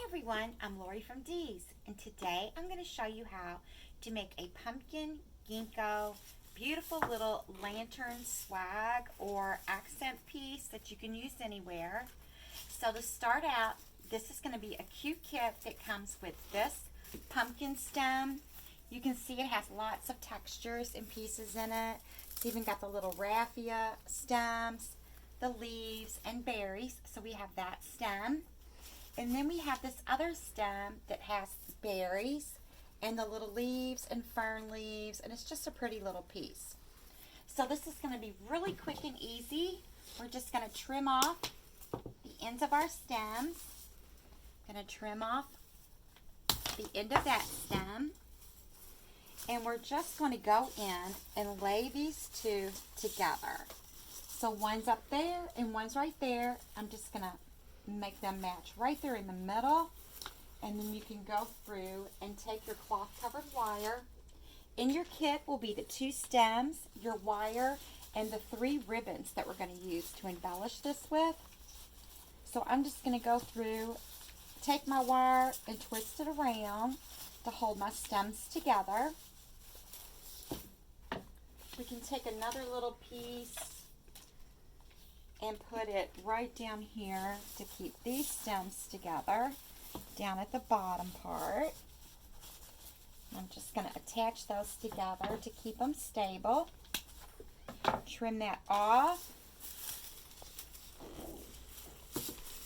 Everyone, I'm Lori from Dee's, and today I'm going to show you how to make a pumpkin ginkgo beautiful little lantern swag or accent piece that you can use anywhere. So to start out, this is going to be a cute kit that comes with this pumpkin stem. You can see it has lots of textures and pieces in it. It's even got the little raffia stems, the leaves, and berries. So we have that stem. And then we have this other stem that has berries and the little leaves and fern leaves, and it's just a pretty little piece. So this is going to be really quick and easy. We're just going to trim off the ends of our stems. Going to trim off the end of that stem. And we're just going to go in and lay these two together. So one's up there and one's right there. I'm just going to make them match right there in the middle, and then you can go through and take your cloth covered wire. In your kit will be the 2 stems, your wire, and the 3 ribbons that we're going to use to embellish this with. So I'm just going to go through, take my wire and twist it around to hold my stems together. We can take another little piece and put it right down here to keep these stems together, down at the bottom part. I'm just going to attach those together to keep them stable. Trim that off.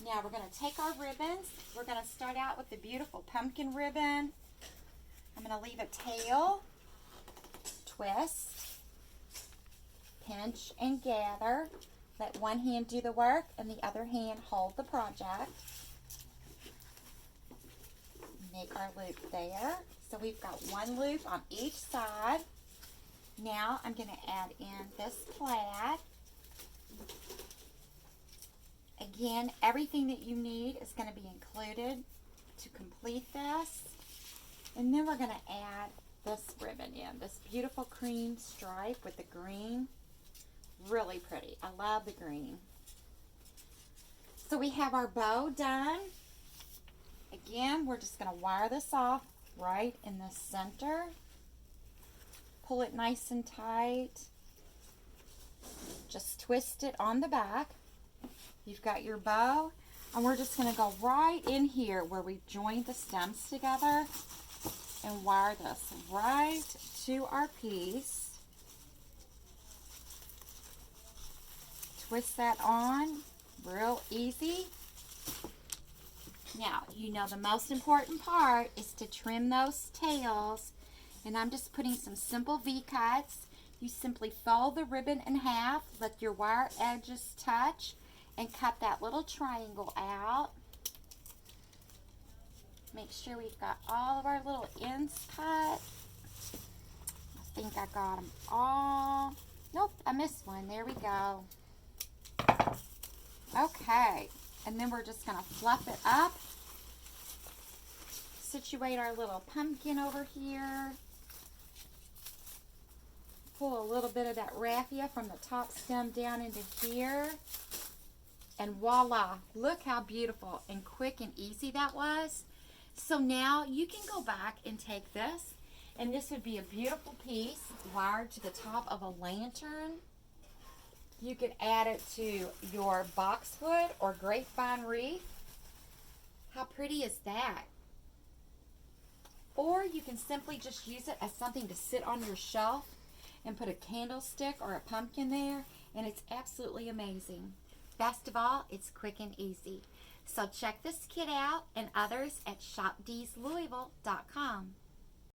Now we're going to take our ribbons. We're going to start out with the beautiful pumpkin ribbon. I'm going to leave a tail, twist, pinch and gather. Let one hand do the work and the other hand hold the project. Make our loop there. So we've got one loop on each side. Now I'm going to add in this plaid. Again, everything that you need is going to be included to complete this. And then we're going to add this ribbon in, this beautiful cream stripe with the green. Really pretty. I love the green. So we have our bow done. Again, we're just going to wire this off right in the center. Pull it nice and tight. Just twist it on the back. You've got your bow, and we're just going to go right in here where we joined the stems together and wire this right to our piece. Twist that on, real easy. Now, you know the most important part is to trim those tails, and I'm just putting some simple V-cuts. You simply fold the ribbon in half, let your wire edges touch, and cut that little triangle out. Make sure we've got all of our little ends cut. I think I got them all. Nope, I missed one. There we go. Okay, and then we're just going to fluff it up. Situate our little pumpkin over here. Pull a little bit of that raffia from the top stem down into here. And voila, look how beautiful and quick and easy that was. So now you can go back and take this, and this would be a beautiful piece wired to the top of a lantern. You can add it to your boxwood or grapevine wreath. How pretty is that? Or you can simply just use it as something to sit on your shelf and put a candlestick or a pumpkin there, and it's absolutely amazing. Best of all, it's quick and easy. So check this kit out and others at shopdeeslouisville.com.